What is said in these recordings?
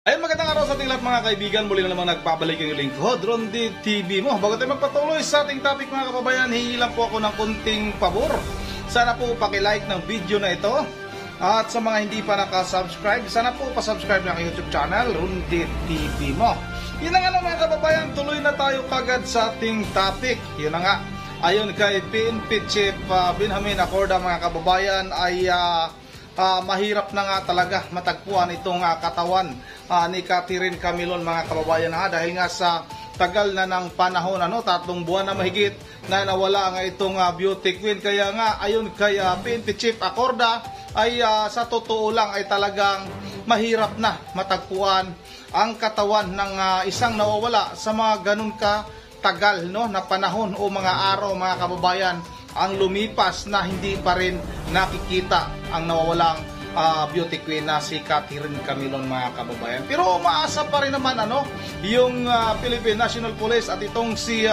Ayun, magandang araw sa ating lahat mga kaibigan. Muli na namang nagpabalik yung lingkod, Rondy TV mo. Bago tayo magpatuloy sa ating topic mga kababayan, hingi lang po ako ng kunting pabor. Sana po pakilike ng video na ito. At sa mga hindi pa nakasubscribe, sana po pasubscribe ng YouTube channel, Rondy TV mo. Yun na nga na mga kababayan, tuloy na tayo kagad sa ating topic. Yun na nga, ayon kay PNP Chief Benjamin Acorda mga kababayan ay mahirap na nga talaga matagpuan itong katawan ni Catherine Camilon mga kababayan dahil nga sa tagal na ng panahon 3 buwan na mahigit na nawala nga itong beauty queen. Kaya nga ayon kay PNP Chief Acorda ay sa totoo lang ay talagang mahirap na matagpuan ang katawan ng isang nawawala sa mga ganun ka tagal na panahon o mga araw mga kababayan ang lumipas na hindi pa rin nakikita ang nawawalang beauty queen na si Catherine Camilon mga kababayan. Pero umaasa pa rin naman yung Philippine National Police at itong si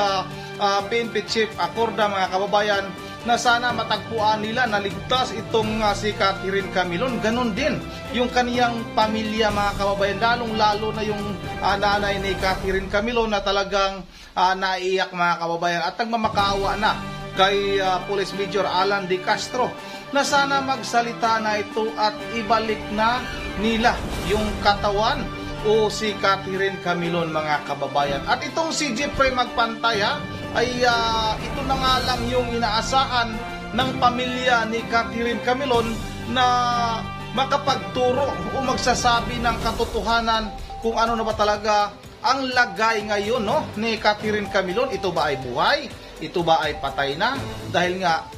PNP Chief Acorda mga kababayan na sana matagpuan nila na ligtas itong si Catherine Camilon. Ganon din yung kaniyang pamilya mga kababayan, lalong-lalo na yung nanay ni Catherine Camilon na talagang naiiyak mga kababayan at nagmamakaawa na kay Police Major Alan De Castro na sana magsalita na ito at ibalik na nila yung katawan o si Catherine Camilon mga kababayan. At itong si Jeffrey Magpantay ay ito na nga lang yung inaasahan ng pamilya ni Catherine Camilon na makapagturo o magsasabi ng katotohanan kung ano na ba talaga ang lagay ngayon ni Catherine Camilon. Ito ba ay buhay? Ito ba ay patay na? Dahil nga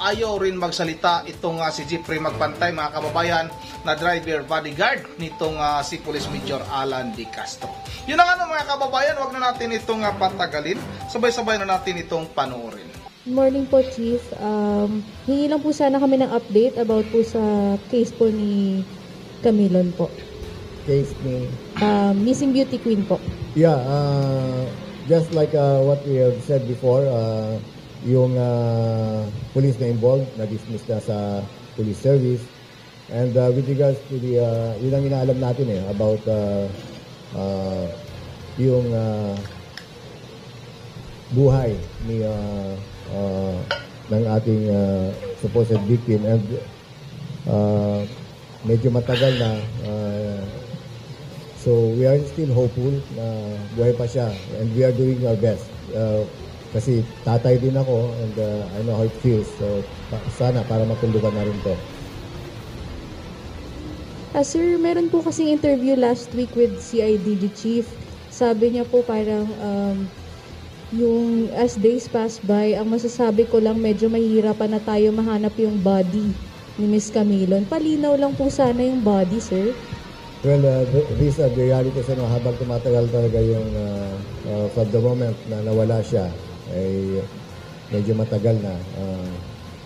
ayaw rin magsalita itong si Jeffrey Magpantay mga kababayan na driver bodyguard nitong si Police Major Alan De Castro. Yun na nga mga kababayan, wag na natin itong patagalin. Sabay-sabay na natin itong panoorin. Good morning po, Chief. Hingi lang po sana kami ng update about po sa case po ni Camilon po. Case ni? Missing Beauty Queen po. Yeah, just like what we have said before, yung police na involved, na-dismiss na sa police service. And with regards to the, yun ang inaalam natin about yung buhay ni ng ating supposed victim. And medyo matagal na, so we are still hopeful na buhay pa siya, and we are doing our best. Kasi tatay din ako, and I know how it feels. So sana para matulungan na rin to. Sir, meron po kasing interview last week with CIDG Chief. Sabi niya po parang yung as days pass by, ang masasabi ko lang medyo mahihirapan na tayo mahanap yung body ni Miss Camilon. Palinaw lang po sana yung body, sir. Well, these are the realities. Habang tumatagal talaga yung from the moment na nawala siya, ay medyo matagal na.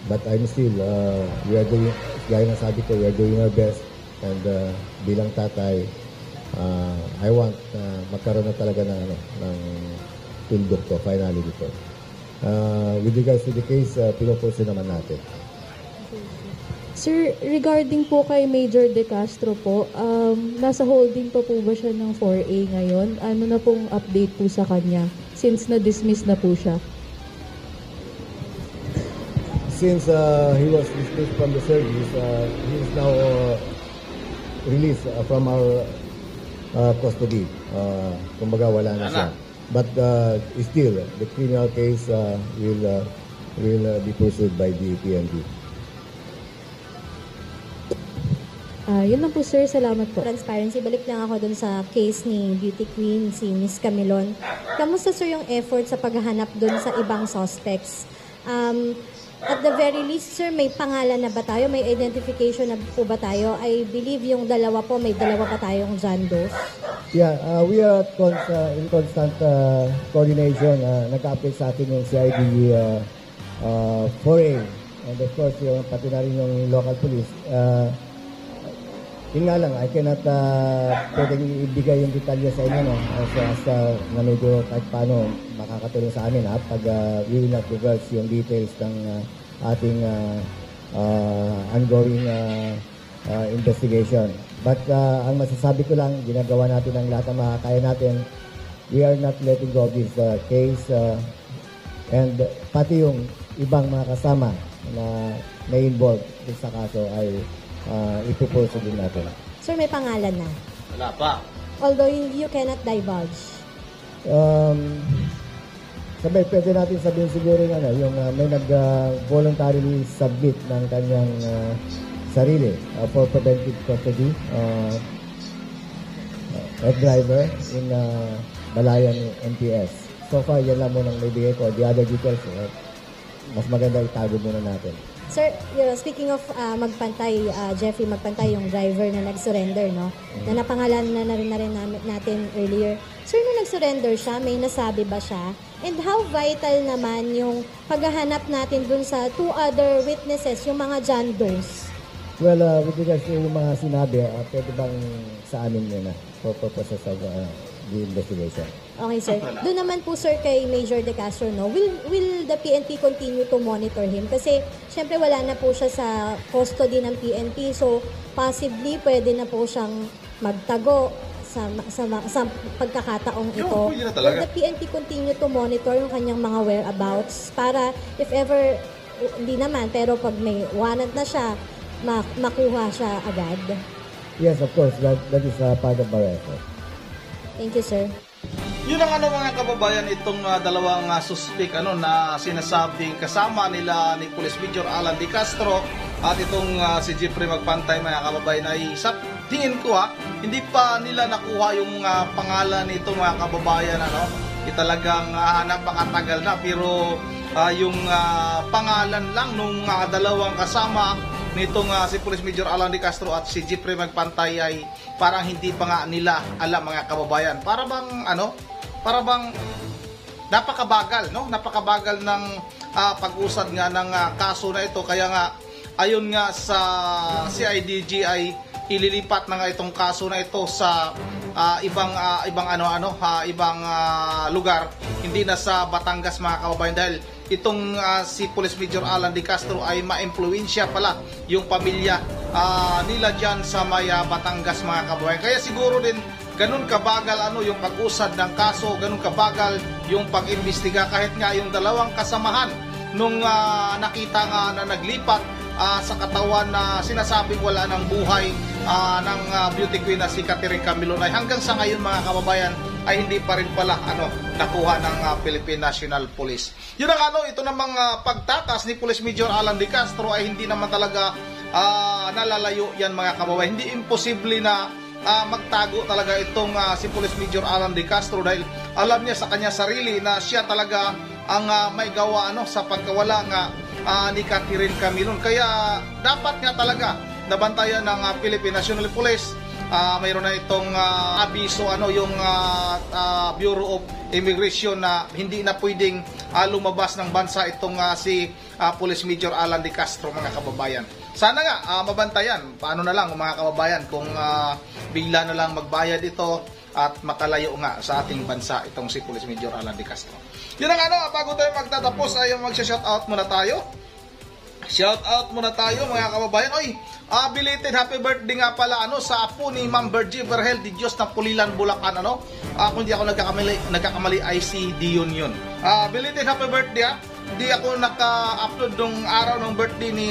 But I'm still, we are doing, gaya na sabi ko, we are doing our best. And bilang tatay, I want magkaroon na talaga ng tundok to, finally dito. With regards to the case, pinupuso naman natin. Sir, regarding po kay Major De Castro po, nasa holding pa po ba siya ng 4A ngayon? Ano na pong update po sa kanya since na-dismiss na po siya? Since he was dismissed from the service, he is now released from our custody. Kumbaga wala na siya. But still, the criminal case will be pursued by the PNP. Yun lang po, sir. Salamat po. Transparency, balik lang ako dun sa case ni Beauty Queen, si Miss Camilon. Kamusta, sir, yung effort sa paghahanap dun sa ibang suspects? At the very least, sir, may pangalan na ba tayo? May identification na po ba tayo? I believe yung dalawa po, may dalawa pa tayong Zandos. Yeah, we are in constant coordination. Nag-update sa atin yung CID 4A. And of course, yung pati na rin yung local police. Yun nga lang, I cannot pwedeng ibigay yung detalye sa inyo na medyo kahit paano makakatulong sa amin pag we will not divulge yung details ng ating ongoing investigation. But ang masasabi ko lang, ginagawa natin ang lahat ng makakaya natin. We are not letting go of this case. And pati yung ibang mga kasama na involved sa kaso ay ipupulso din natin. Sir, may pangalan na. Wala pa. Although you cannot divulge. Sabay, pwede natin sabihin siguro yung may nag-voluntarily submit ng kanyang sarili for preventive custody at driver in Balayan MPS. So far, yan lang muna ang may bigay ko. The other details, mas maganda itago muna natin. Sir, speaking of magpantay, Jeffrey, magpantay yung driver na nag-surrender, no? Na napangalan na rin natin earlier. Sir, nung nag-surrender siya, may nasabi ba siya? And how vital naman yung paghahanap natin dun sa 2 other witnesses, yung mga John Does? Well, with regards to yung mga sinabi, pwede bang sa amin muna for purposes of the investigation? Okay, sir. Doon naman po, sir, kay Major De Castro, no? Will the PNP continue to monitor him? Kasi, syempre, wala na po siya sa custody ng PNP. So, possibly, pwede na po siyang magtago sa pagkakataong ito. Pwede na talaga. Will the PNP continue to monitor yung kanyang mga whereabouts para if ever, hindi naman, pero pag may warrant na siya, makuha siya agad? Yes, of course. That is part of our effort. Thank you, sir. Yun ang mga kababayan, itong dalawang suspect na sinasabing kasama nila ni Police Major Alan De Castro at itong si Jeffrey Magpantay, mga kababayan, ay sa tingin ko hindi pa nila nakuha yung pangalan nito, mga kababayan, talagang napakatagal na, pero yung pangalan lang nung dalawang kasama nitong si Police Major Alan De Castro at si Jeffrey Magpantay ay parang hindi pa nga nila alam, mga kababayan. Para bang napakabagal, napakabagal ng pag-usad nga ng kaso na ito. Kaya nga ayon nga sa CIDG ay ililipat na nga itong kaso na ito sa ibang lugar, hindi na sa Batangas, mga kababayan, dahil itong si Police Major Alan De Castro ay ma-impluwensya pala yung pamilya nila dyan sa may Batangas, mga kababayan. Kaya siguro din ganun kabagal yung pag-usad ng kaso, ganun kabagal yung pag-imbestiga, kahit nga yung dalawang kasamahan nung nakita nga na naglipat sa katawan na sinasabing wala ng buhay ng beauty queen na si Catherine Camilon ay hanggang sa ngayon, mga kababayan, ay hindi pa rin pala nakuha ng Philippine National Police. Yun ang ito namang pagtakas ni Police Major Alan De Castro ay hindi naman talaga nalalayo yan, mga kababayan. Hindi imposible na magtago talaga itong si Police Major Alan De Castro, dahil alam niya sa kanya sarili na siya talaga ang may gawa sa pagkawala ni Catherine Camilon. Kaya dapat nga talaga nabantayan ng Philippine National Police. Mayroon na itong abiso yung Bureau of Immigration na hindi na pwedeng lumabas ng bansa itong si Police Major Alan De Castro, mga kababayan. Sana nga mabantayan. Paano na lang, mga kababayan, kung bigla na lang magbayad ito at makalayo nga sa ating bansa itong si Police Major Alan De Castro. Yun ang bago tayo magtatapos ay magsha-shoutout muna tayo. Shoutout muna tayo, mga kababayan. Belated happy birthday nga pala sa apo ni Ma'am Virgie Vergel de Dios ng Pulilan, Bulacan. Kung di ako nagkakamali ay si Dion yun. Belated happy birthday. Hindi ako naka-upload nung araw ng birthday ni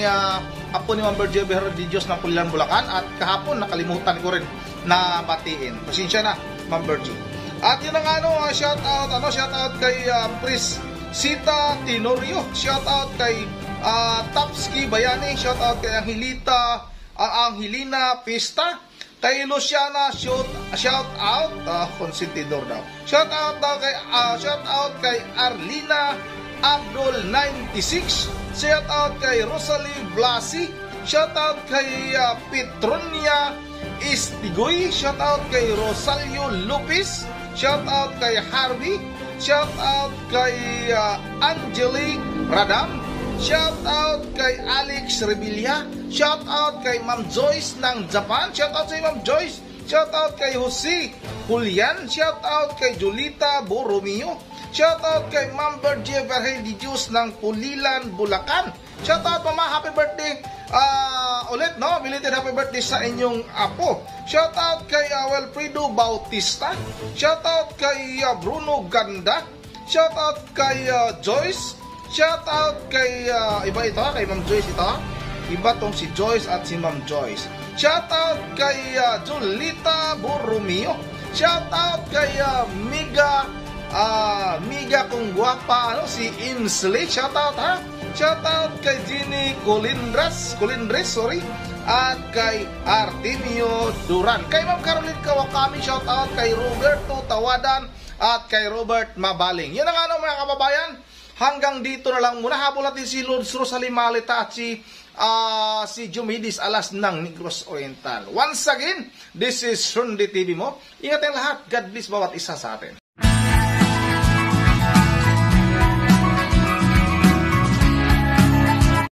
apo ni Ma'am Virgie Vergel de Dios ng Pulilan, Bulacan, at kahapon nakalimutan ko rin na batiin. Pasensya na, Ma'am Virgie. At yun ang shoutout kay Pris Sita Tenorio, shoutout kay Tapski Bayani, shoutout kay Angelina Pista, kay Luciana, shoutout konsentidor daw. Shoutout kay Arlina Abdul 96, shoutout kay Rosalie Blasi, shoutout kay Petronia Istigoy, shoutout kay Rosalio Lopez, shoutout kay Harvey, shoutout kay Angelique Radam, shoutout kay Alex Revilla, shoutout kay Ma'am Joyce ng Japan, shoutout sa Ma'am Joyce, shoutout kay Jose Julian, shoutout kay Julita Borromeo, shoutout kay Ma'am Virgie Vergel de Dios ng Pulilan, Bulacan. Shoutout, Mama, happy birthday ulit, no? Belated happy birthday sa inyong apo. Shoutout kay Wilfredo Bautista. Shoutout kay Bruno Ganda. Shoutout kay Joyce. Shoutout kay iba ito, kay Ma'am Joyce ito. Iba tong si Joyce at si Ma'am Joyce. Shoutout kay Julita Borromeo. Shoutout kay Miga kung guwapa, si Imsley. Shoutout ha. Shoutout kay Ginny Colindres, at kay Artemio Duran. Kay Ma'am Caroline Kawakami, shoutout kay Roberto Tawadan at kay Robert Mabaling. Yan ang mga kababayan. Hanggang dito na lang muna. Habol natin si Lourdes Rosalie Malita at si Jumidis Alas ng Negros Oriental. Once again, this is Rondi TV mo. Ingat ang lahat. God bless bawat isa sa atin.